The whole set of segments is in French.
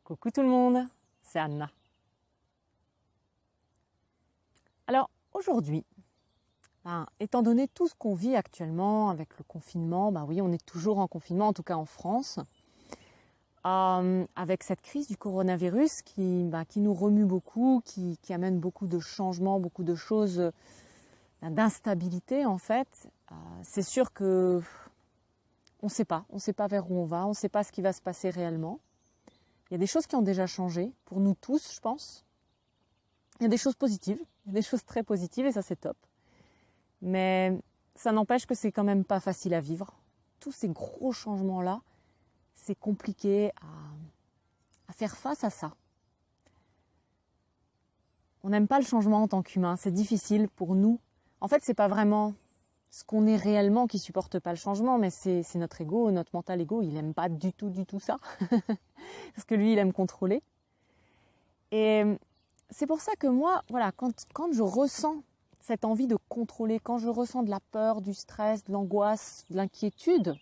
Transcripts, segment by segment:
Coucou tout le monde, c'est Anna. Alors aujourd'hui, étant donné tout ce qu'on vit actuellement avec le confinement, oui, on est toujours en confinement, en tout cas en France, avec cette crise du coronavirus qui nous remue beaucoup, qui amène beaucoup de changements, beaucoup de choses, d'instabilité en fait. C'est sûr que on ne sait pas vers où on va, on ne sait pas ce qui va se passer réellement. Il y a des choses qui ont déjà changé, pour nous tous, je pense. Il y a des choses positives, il y a des choses très positives et ça c'est top. Mais ça n'empêche que c'est quand même pas facile à vivre. Tous ces gros changements-là, c'est compliqué à faire face à ça. On n'aime pas le changement en tant qu'humain, c'est difficile pour nous. En fait, c'est pas vraiment ce qu'on est réellement qui supporte pas le changement, mais c'est notre ego, notre mental ego, il aime pas du tout ça. Parce que lui, il aime contrôler. Et c'est pour ça que moi, voilà, quand je ressens cette envie de contrôler, quand je ressens de la peur, du stress, de l'angoisse, de l'inquiétude,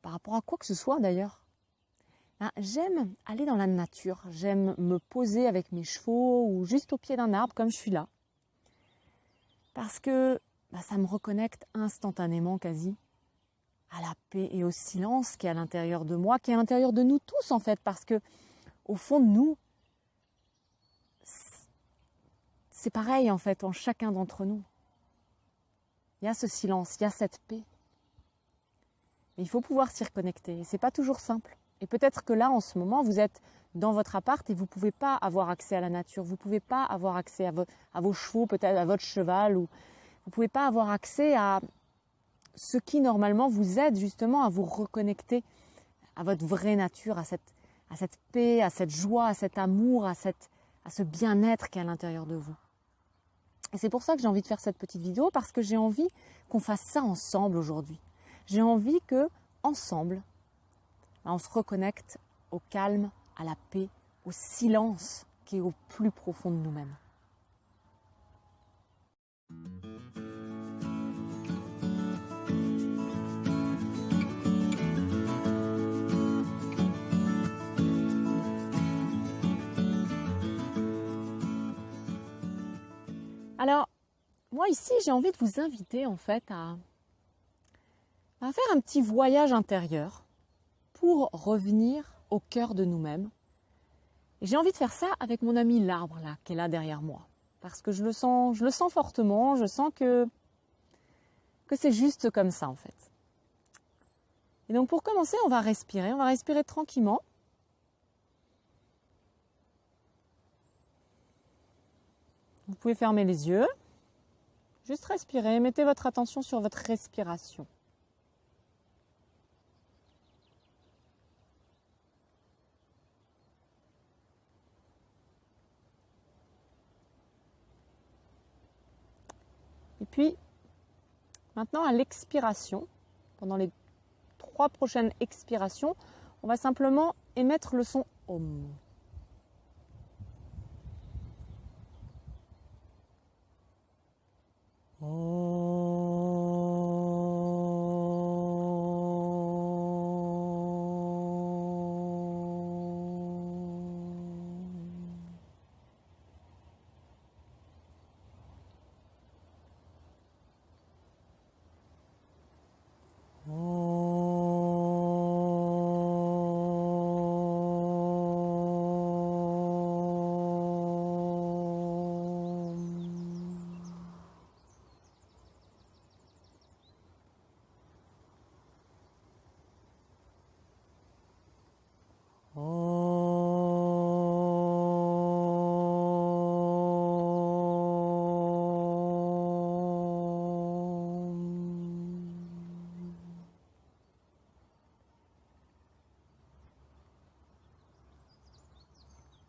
par rapport à quoi que ce soit d'ailleurs, j'aime aller dans la nature, j'aime me poser avec mes chevaux ou juste au pied d'un arbre comme je suis là. Parce que ça me reconnecte instantanément quasi à la paix et au silence qui est à l'intérieur de moi, qui est à l'intérieur de nous tous en fait, parce que au fond de nous, c'est pareil en fait en chacun d'entre nous. Il y a ce silence, il y a cette paix. Mais il faut pouvoir s'y reconnecter. C'est pas toujours simple. Et peut-être que là, en ce moment, vous êtes dans votre appart et vous ne pouvez pas avoir accès à la nature. Vous ne pouvez pas avoir accès à vos chevaux, peut-être à votre cheval. Ou vous ne pouvez pas avoir accès à ce qui, normalement, vous aide justement à vous reconnecter à votre vraie nature, à cette paix, à cette joie, à cet amour, à ce bien-être qui est à l'intérieur de vous. Et c'est pour ça que j'ai envie de faire cette petite vidéo, parce que j'ai envie qu'on fasse ça ensemble aujourd'hui. J'ai envie que, ensemble, on se reconnecte au calme, à la paix, au silence qui est au plus profond de nous-mêmes. Alors, moi ici, j'ai envie de vous inviter en fait à faire un petit voyage intérieur pour revenir au cœur de nous-mêmes. Et j'ai envie de faire ça avec mon ami l'arbre là, qui est là derrière moi. Parce que je le sens fortement, je sens que c'est juste comme ça en fait. Et donc pour commencer, on va respirer tranquillement. Vous pouvez fermer les yeux, juste respirer, mettez votre attention sur votre respiration. Et puis, maintenant à l'expiration, pendant les 3 prochaines expirations, on va simplement émettre le son OM.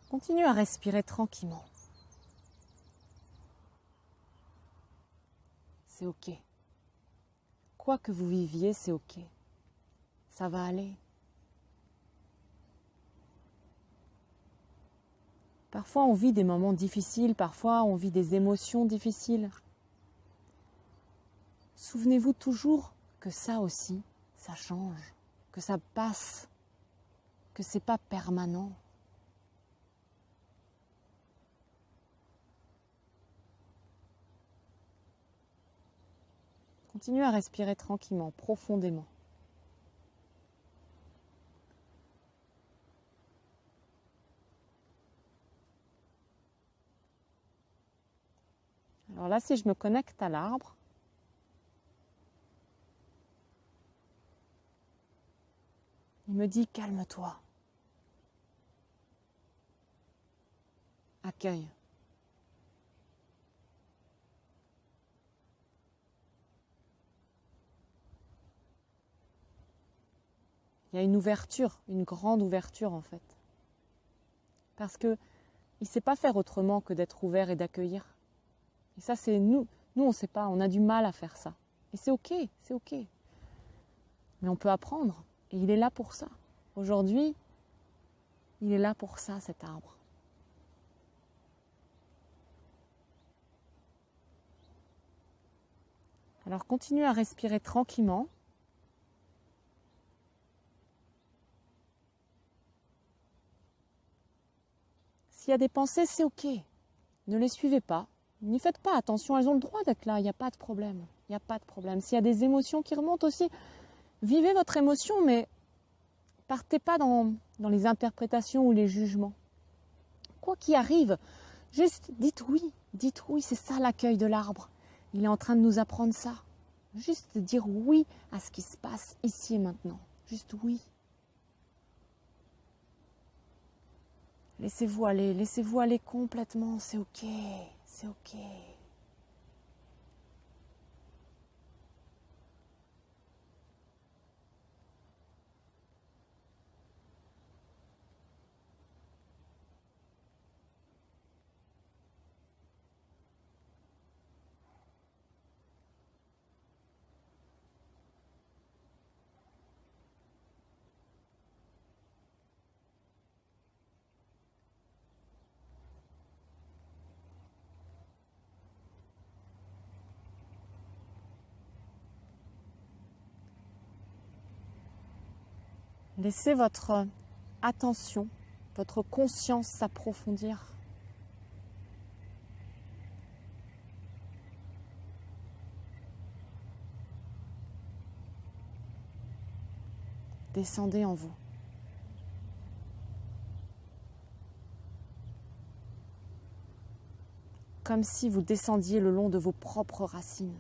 Continuez à respirer tranquillement. C'est ok. Quoi que vous viviez, c'est ok. Ça va aller. Parfois, on vit des moments difficiles, parfois, on vit des émotions difficiles. Souvenez-vous toujours que ça aussi, ça change, que ça passe, que c'est pas permanent. Continuez à respirer tranquillement, profondément. Alors là, si je me connecte à l'arbre, il me dit calme-toi. Accueille. Il y a une ouverture, une grande ouverture en fait. Parce qu'il ne sait pas faire autrement que d'être ouvert et d'accueillir. Et ça, c'est nous. Nous, on ne sait pas, on a du mal à faire ça. Et c'est ok, c'est ok. Mais on peut apprendre. Et il est là pour ça. Aujourd'hui, il est là pour ça, cet arbre. Alors, continuez à respirer tranquillement. S'il y a des pensées, c'est ok. Ne les suivez pas. N'y faites pas attention, elles ont le droit d'être là, il n'y a pas de problème. Il n'y a pas de problème. S'il y a des émotions qui remontent aussi, vivez votre émotion, mais partez pas dans les interprétations ou les jugements. Quoi qu'il arrive, juste dites oui, c'est ça l'accueil de l'arbre. Il est en train de nous apprendre ça. Juste dire oui à ce qui se passe ici et maintenant. Juste oui. Laissez-vous aller complètement, c'est ok, c'est ok. Laissez votre attention, votre conscience s'approfondir. Descendez en vous. Comme si vous descendiez le long de vos propres racines.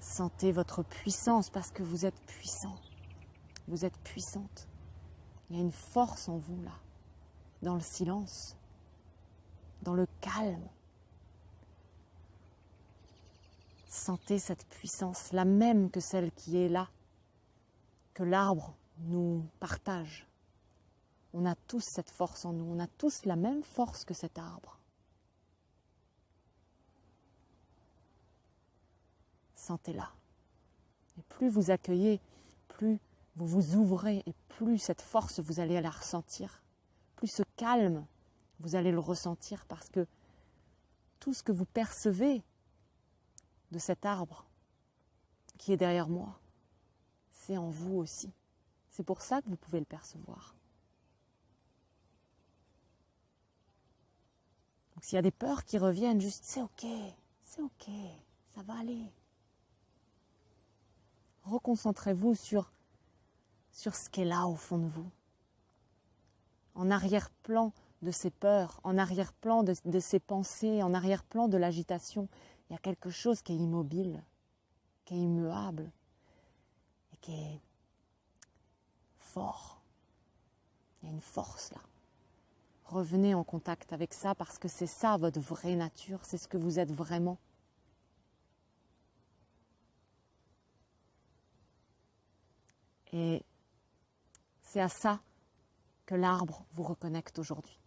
Sentez votre puissance parce que vous êtes puissant. Vous êtes puissante. Il y a une force en vous là, dans le silence, dans le calme. Sentez cette puissance, la même que celle qui est là, que l'arbre nous partage. On a tous cette force en nous, on a tous la même force que cet arbre. Sentez-la. Et plus vous accueillez, plus vous vous ouvrez et plus cette force, vous allez la ressentir. Plus ce calme, vous allez le ressentir parce que tout ce que vous percevez de cet arbre qui est derrière moi, c'est en vous aussi. C'est pour ça que vous pouvez le percevoir. Donc s'il y a des peurs qui reviennent, juste c'est ok, ça va aller. Reconcentrez-vous sur ce qui est là au fond de vous. En arrière-plan de ces peurs, en arrière-plan de ces pensées, en arrière-plan de l'agitation, il y a quelque chose qui est immobile, qui est immuable et qui est fort. Il y a une force là. Revenez en contact avec ça parce que c'est ça votre vraie nature, c'est ce que vous êtes vraiment. Et c'est à ça que l'arbre vous reconnecte aujourd'hui.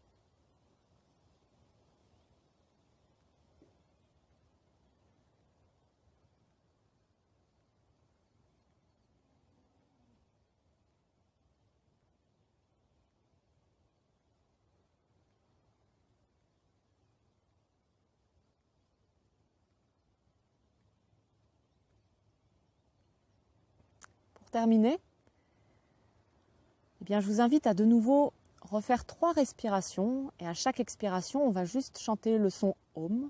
Pour terminer, eh bien, je vous invite à de nouveau refaire 3 respirations et à chaque expiration, on va juste chanter le son Om.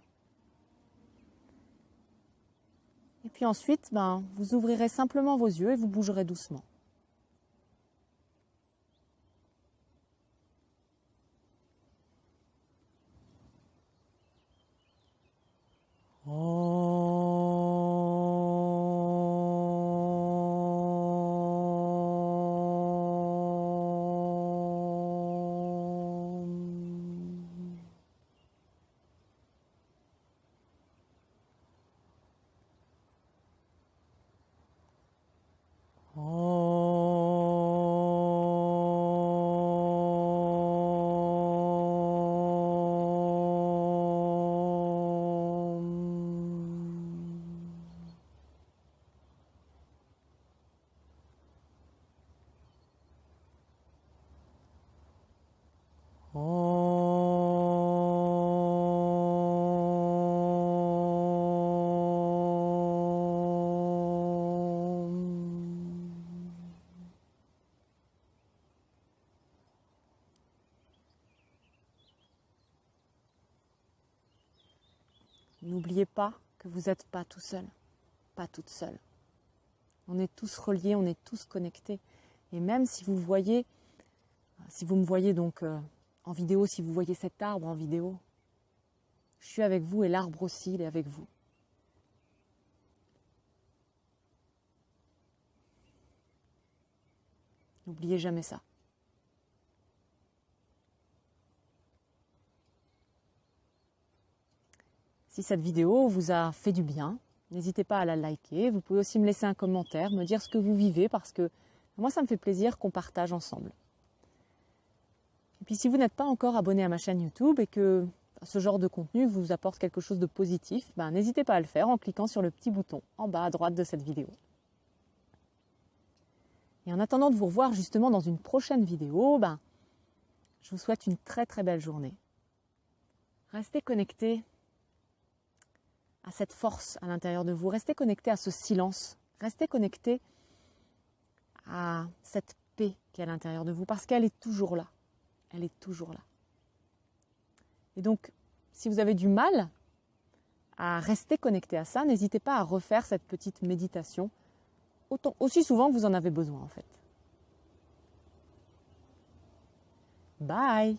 Et puis ensuite, vous ouvrirez simplement vos yeux et vous bougerez doucement. N'oubliez pas que vous n'êtes pas tout seul, pas toute seule. On est tous reliés, on est tous connectés. Et même si vous me voyez donc en vidéo, si vous voyez cet arbre en vidéo, je suis avec vous et l'arbre aussi, il est avec vous. N'oubliez jamais ça. Si cette vidéo vous a fait du bien, n'hésitez pas à la liker. Vous pouvez aussi me laisser un commentaire, me dire ce que vous vivez parce que moi, ça me fait plaisir qu'on partage ensemble. Et puis si vous n'êtes pas encore abonné à ma chaîne YouTube et que ce genre de contenu vous apporte quelque chose de positif, n'hésitez pas à le faire en cliquant sur le petit bouton en bas à droite de cette vidéo. Et en attendant de vous revoir justement dans une prochaine vidéo, je vous souhaite une très très belle journée. Restez connectés à cette force à l'intérieur de vous. Restez connectés à ce silence. Restez connectés à cette paix qui est à l'intérieur de vous parce qu'elle est toujours là. Elle est toujours là. Et donc, si vous avez du mal à rester connecté à ça, n'hésitez pas à refaire cette petite méditation aussi souvent que vous en avez besoin en fait. Bye!